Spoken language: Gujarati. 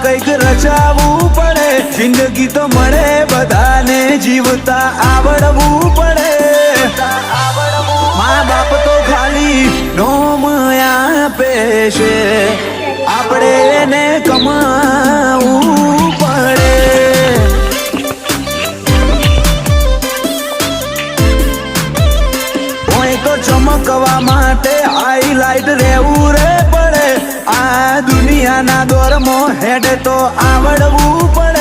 કંઈક રચાવવું પડે. જિંદગી તો મળે બધાને, જીવતા આવડવું પડે. મા બાપ તો ખાલી નોમ આપે છે, આપણે એને કમાવું પડે. તો ચમકવા માટે હાઈલાઈટ રહેવું રે પડે. આ દુનિયાના દોરમાં હેડ તો આવડવું પડે.